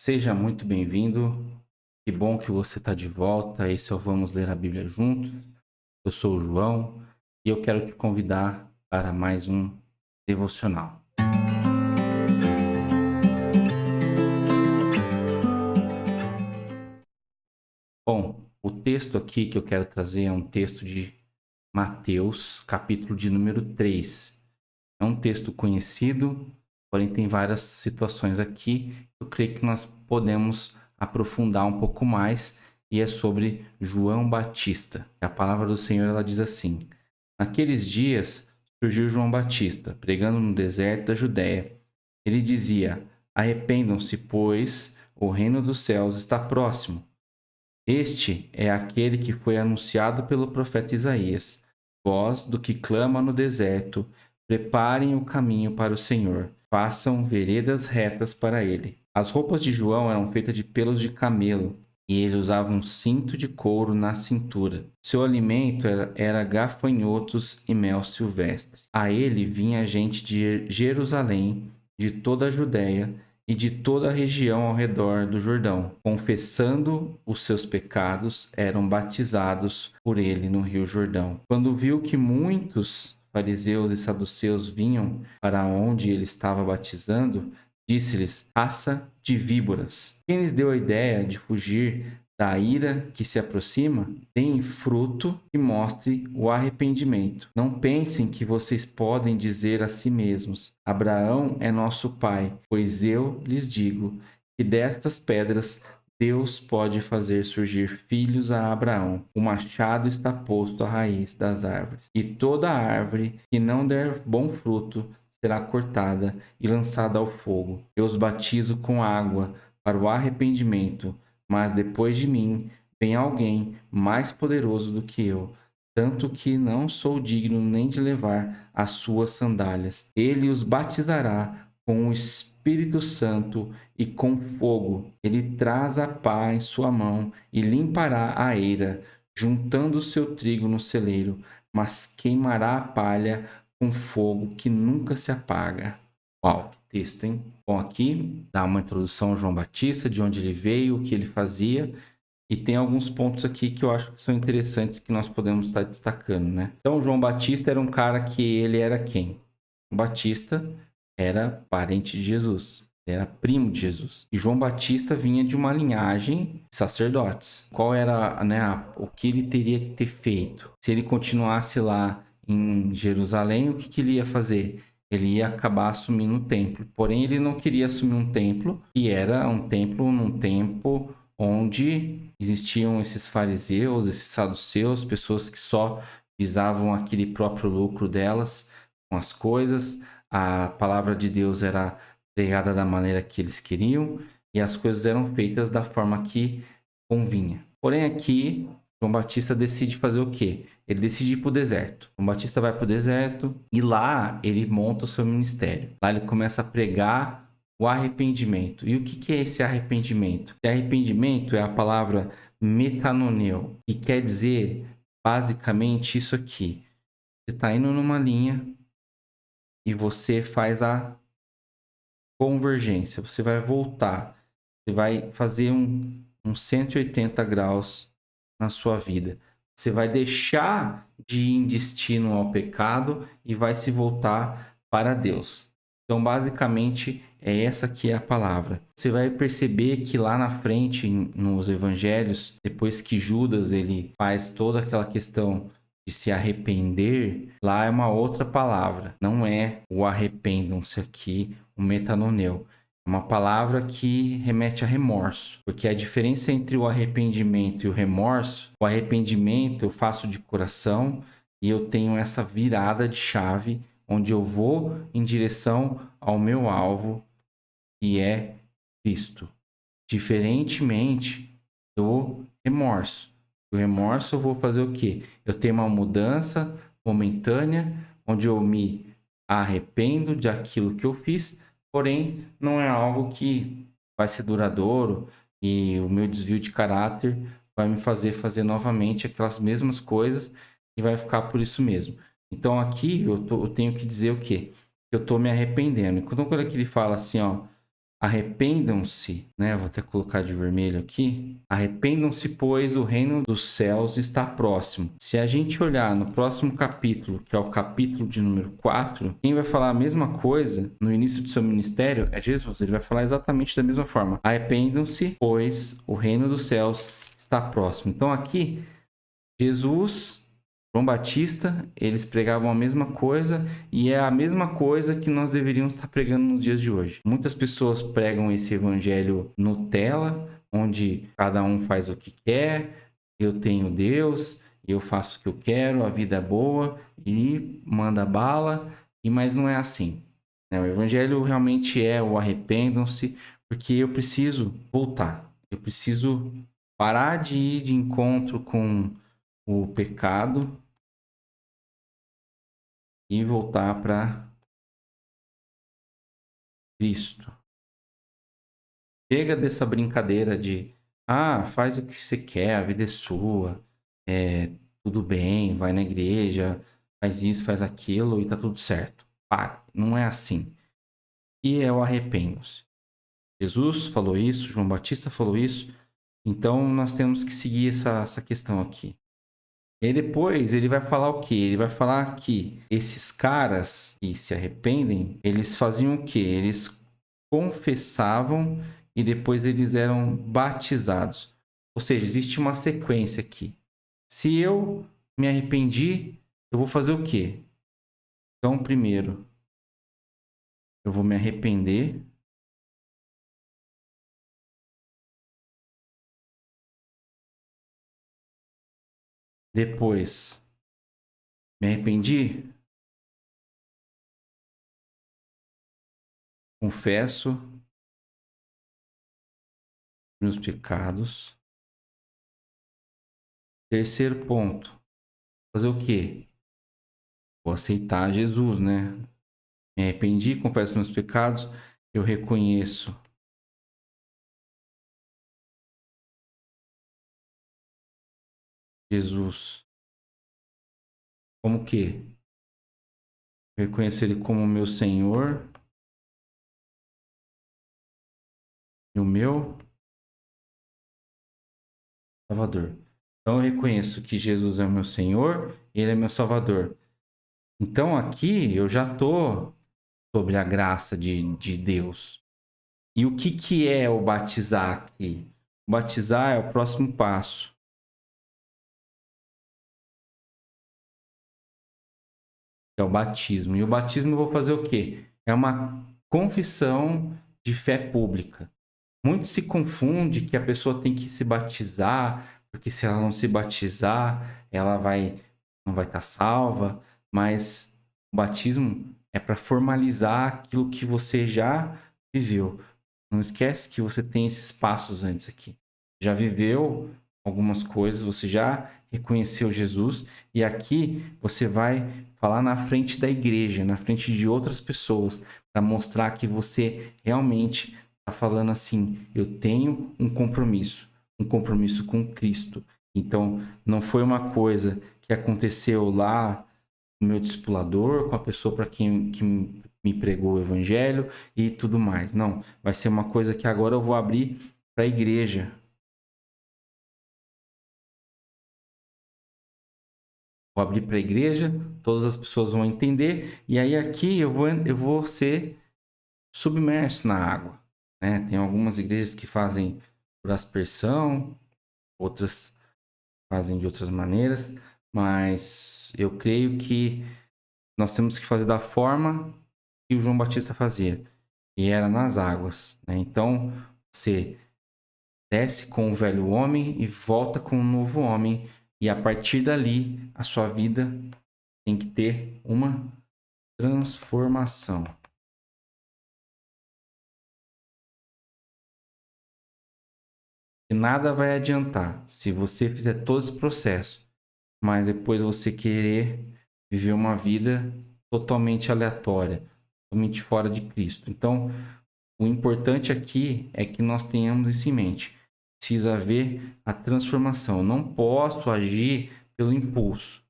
Seja muito bem-vindo. Que bom que você está de volta. Esse é o Vamos Ler a Bíblia Juntos. Eu sou o João e eu quero te convidar para mais um devocional. Bom, o texto aqui que eu quero trazer é um texto de Mateus, capítulo de número 3. É um texto conhecido, porém tem várias situações aqui. Eu creio que nós podemos aprofundar um pouco mais e é sobre João Batista. A palavra do Senhor ela diz assim: Naqueles dias surgiu João Batista, pregando no deserto da Judéia. Ele dizia: Arrependam-se, pois o reino dos céus está próximo. Este é aquele que foi anunciado pelo profeta Isaías. Voz do que clama no deserto: preparem o caminho para o Senhor, façam veredas retas para ele. As roupas de João eram feitas de pelos de camelo, e ele usava um cinto de couro na cintura. Seu alimento era gafanhotos e mel silvestre. A ele vinha gente de Jerusalém, de toda a Judéia e de toda a região ao redor do Jordão, confessando os seus pecados, eram batizados por ele no Rio Jordão. Quando viu que muitos fariseus e saduceus vinham para onde ele estava batizando, disse-lhes: raça de víboras. Quem lhes deu a ideia de fugir da ira que se aproxima? Deem fruto que mostre o arrependimento. Não pensem que vocês podem dizer a si mesmos: Abraão é nosso pai, pois eu lhes digo que destas pedras Deus pode fazer surgir filhos a Abraão. O machado está posto à raiz das árvores, e toda árvore que não der bom fruto será cortada e lançada ao fogo. Eu os batizo com água para o arrependimento, mas depois de mim vem alguém mais poderoso do que eu, tanto que não sou digno nem de levar as suas sandálias. Ele os batizará com o Espírito Santo e com fogo. Ele traz a pá em sua mão e limpará a eira, juntando o seu trigo no celeiro, mas queimará a palha com fogo que nunca se apaga. Uau, que texto, hein? Bom, aqui dá uma introdução ao João Batista, de onde ele veio, o que ele fazia, e tem alguns pontos aqui que eu acho que são interessantes que nós podemos estar destacando, né? Então, João Batista era um cara que ele era quem? O Batista era parente de Jesus, era primo de Jesus. E João Batista vinha de uma linhagem de sacerdotes. Qual era, né, o que ele teria que ter feito? Se ele continuasse lá em Jerusalém, o que ele ia fazer? Ele ia acabar assumindo o templo. Porém, ele não queria assumir um templo, que era um templo num tempo onde existiam esses fariseus, esses saduceus, pessoas que só visavam aquele próprio lucro delas com as coisas. A palavra de Deus era pregada da maneira que eles queriam e as coisas eram feitas da forma que convinha. Porém, aqui, João Batista decide fazer o quê? Ele decide ir para o deserto. João Batista vai para o deserto e lá ele monta o seu ministério. Lá ele começa a pregar o arrependimento. E o que é esse arrependimento? Esse arrependimento é a palavra metanoneu, que quer dizer basicamente isso aqui. Você está indo numa linha e você faz a convergência. Você vai voltar. Você vai fazer um 180 graus na sua vida. Você vai deixar de ir em destino ao pecado e vai se voltar para Deus. Então, basicamente, é essa que é a palavra. Você vai perceber que lá na frente, nos evangelhos, depois que Judas ele faz toda aquela questão de se arrepender, lá é uma outra palavra. Não é o arrependam-se aqui, o metanoneu. É uma palavra que remete a remorso, porque a diferença entre o arrependimento e o arrependimento eu faço de coração e eu tenho essa virada de chave onde eu vou em direção ao meu alvo, que é Cristo. Diferentemente do remorso. O remorso eu vou fazer o quê? Eu tenho uma mudança momentânea, onde eu me arrependo de aquilo que eu fiz, porém não é algo que vai ser duradouro e o meu desvio de caráter vai me fazer novamente aquelas mesmas coisas e vai ficar por isso mesmo. Então aqui eu tenho que dizer o quê? Eu estou me arrependendo. Quando ele fala assim, ó, Arrependam-se, né? Vou até colocar de vermelho aqui. Arrependam-se, pois o reino dos céus está próximo. Se a gente olhar no próximo capítulo, que é o capítulo de número 4, quem vai falar a mesma coisa no início do seu ministério é Jesus. Ele vai falar exatamente da mesma forma. Arrependam-se, pois o reino dos céus está próximo. Então aqui, Jesus, João Batista, eles pregavam a mesma coisa e é a mesma coisa que nós deveríamos estar pregando nos dias de hoje. Muitas pessoas pregam esse evangelho Nutella, onde cada um faz o que quer, eu tenho Deus, eu faço o que eu quero, a vida é boa e manda bala, mas não é assim. O evangelho realmente é o arrependam-se, porque eu preciso voltar, eu preciso parar de ir de encontro com o pecado e voltar para Cristo. Chega dessa brincadeira de faz o que você quer, a vida é sua, tudo bem, vai na igreja, faz isso, faz aquilo e tá tudo certo. Para, não é assim. E é o arrependo-se. Jesus falou isso, João Batista falou isso, então nós temos que seguir essa questão aqui. E depois ele vai falar o quê? Ele vai falar que esses caras que se arrependem, eles faziam o quê? Eles confessavam e depois eles eram batizados. Ou seja, existe uma sequência aqui. Se eu me arrependi, eu vou fazer o quê? Então, primeiro, eu vou me arrepender. Depois, me arrependi, confesso meus pecados. Terceiro ponto, fazer o quê? Vou aceitar Jesus, né? Me arrependi, confesso meus pecados, eu reconheço Jesus como que? Eu reconheço Ele como meu Senhor e o meu Salvador. Então eu reconheço que Jesus é o meu Senhor e Ele é meu Salvador. Então aqui eu já estou sobre a graça de Deus. E o que é o batizar aqui? O batizar é o próximo passo. É o batismo. E o batismo eu vou fazer o quê? É uma confissão de fé pública. Muito se confunde que a pessoa tem que se batizar, porque se ela não se batizar, não vai estar salva, mas o batismo é para formalizar aquilo que você já viveu. Não esquece que você tem esses passos antes aqui. Já viveu algumas coisas, você já reconheceu Jesus e aqui você vai falar na frente da igreja, na frente de outras pessoas, para mostrar que você realmente está falando assim: eu tenho um compromisso com Cristo. Então, não foi uma coisa que aconteceu lá no meu discipulador, com a pessoa para quem que me pregou o evangelho e tudo mais. Não, vai ser uma coisa que agora eu vou abrir para a igreja. Vou abrir para a igreja, todas as pessoas vão entender, e aí aqui eu vou ser submerso na água. Né? Tem algumas igrejas que fazem por aspersão, outras fazem de outras maneiras, mas eu creio que nós temos que fazer da forma que o João Batista fazia, e era nas águas. Né? Então, você desce com o velho homem e volta com o novo homem, e a partir dali, a sua vida tem que ter uma transformação. E nada vai adiantar se você fizer todo esse processo, mas depois você querer viver uma vida totalmente aleatória, totalmente fora de Cristo. Então, o importante aqui é que nós tenhamos isso em mente. Precisa haver a transformação. Eu não posso agir pelo impulso.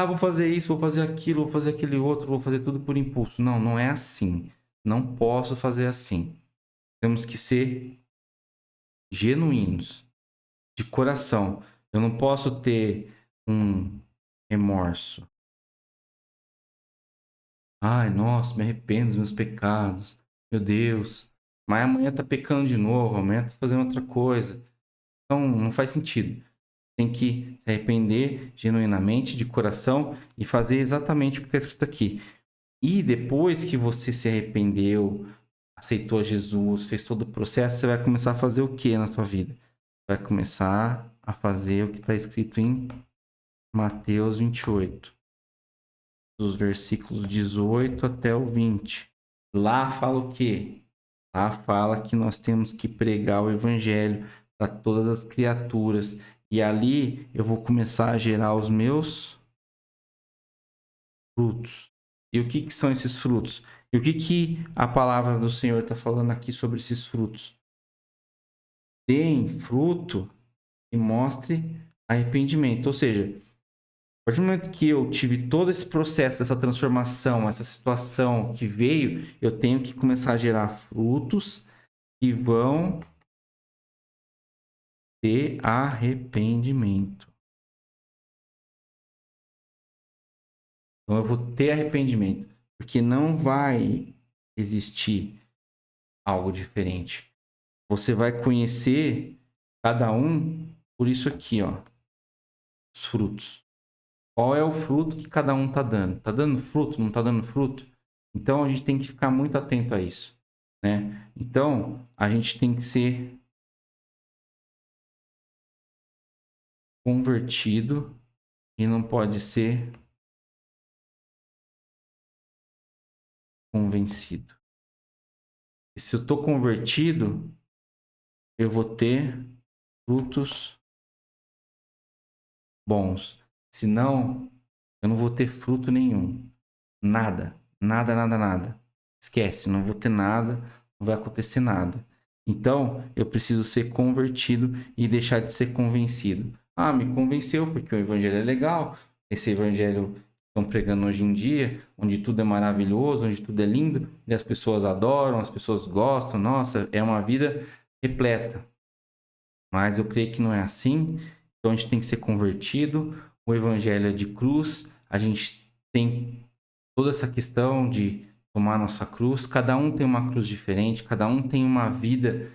Vou fazer isso, vou fazer aquilo, vou fazer aquele outro, vou fazer tudo por impulso. Não, não é assim. Não posso fazer assim. Temos que ser genuínos, de coração. Eu não posso ter um remorso. Ai, nossa, me arrependo dos meus pecados. Meu Deus. Mas amanhã tá pecando de novo, amanhã tá fazendo outra coisa. Então, não faz sentido. Tem que se arrepender genuinamente, de coração, e fazer exatamente o que está escrito aqui. E depois que você se arrependeu, aceitou Jesus, fez todo o processo, você vai começar a fazer o que na tua vida? Vai começar a fazer o que está escrito em Mateus 28, dos versículos 18 até o 20. Lá fala o quê? Lá fala que nós temos que pregar o evangelho para todas as criaturas. E ali eu vou começar a gerar os meus frutos. E o que, que são esses frutos? E o que, que a palavra do Senhor está falando aqui sobre esses frutos? Deem fruto e mostre arrependimento. Ou seja, a partir do momento que eu tive todo esse processo, essa transformação, essa situação que veio, eu tenho que começar a gerar frutos que vão ter arrependimento. Então eu vou ter arrependimento, porque não vai existir algo diferente. Você vai conhecer cada um por isso aqui, ó, os frutos. Qual é o fruto que cada um tá dando? Tá dando fruto? Não tá dando fruto? Então a gente tem que ficar muito atento a isso, né? Então a gente tem que ser convertido e não pode ser convencido. E se eu tô convertido, eu vou ter frutos bons. Senão, eu não vou ter fruto nenhum. Nada. Nada, nada, nada. Esquece, não vou ter nada, não vai acontecer nada. Então, eu preciso ser convertido e deixar de ser convencido. Ah, me convenceu porque o evangelho é legal. Esse evangelho que estão pregando hoje em dia, onde tudo é maravilhoso, onde tudo é lindo, e as pessoas adoram, as pessoas gostam. Nossa, é uma vida repleta. Mas eu creio que não é assim. Então a gente tem que ser convertido. O evangelho é de cruz. A gente tem toda essa questão de tomar nossa cruz. Cada um tem uma cruz diferente. Cada um tem uma vida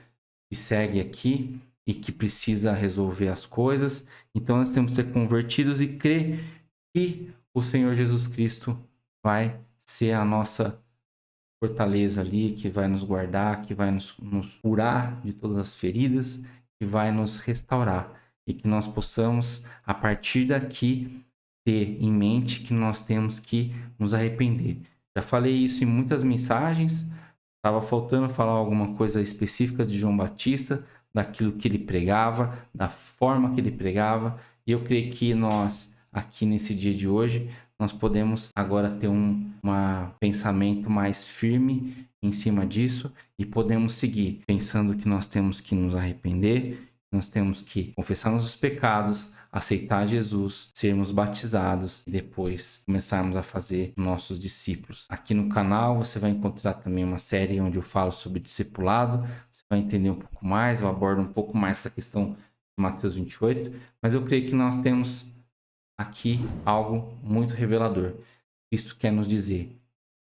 que segue aqui e que precisa resolver as coisas. Então nós temos que ser convertidos e crer que o Senhor Jesus Cristo vai ser a nossa fortaleza ali, que vai nos guardar, que vai nos curar de todas as feridas, que vai nos restaurar. E que nós possamos, a partir daqui, ter em mente que nós temos que nos arrepender. Já falei isso em muitas mensagens, estava faltando falar alguma coisa específica de João Batista, daquilo que ele pregava, da forma que ele pregava, e eu creio que nós, aqui nesse dia de hoje, nós podemos agora ter um pensamento mais firme em cima disso e podemos seguir pensando que nós temos que nos arrepender, nós temos que confessar nossos pecados, aceitar Jesus, sermos batizados e depois começarmos a fazer nossos discípulos. Aqui no canal você vai encontrar também uma série onde eu falo sobre discipulado, você vai entender um pouco mais, eu abordo um pouco mais essa questão de Mateus 28, mas eu creio que nós temos aqui algo muito revelador. Cristo quer nos dizer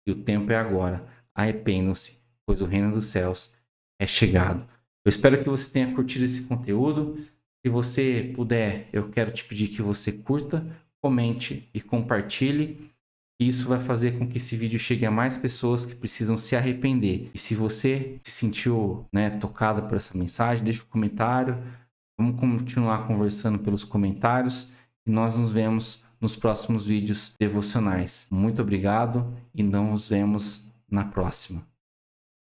que o tempo é agora, arrependam-se, pois o reino dos céus é chegado. Eu espero que você tenha curtido esse conteúdo. Se você puder, eu quero te pedir que você curta, comente e compartilhe. Isso vai fazer com que esse vídeo chegue a mais pessoas que precisam se arrepender. E se você se sentiu, tocado por essa mensagem, deixa um comentário. Vamos continuar conversando pelos comentários. E nós nos vemos nos próximos vídeos devocionais. Muito obrigado e nos vemos na próxima.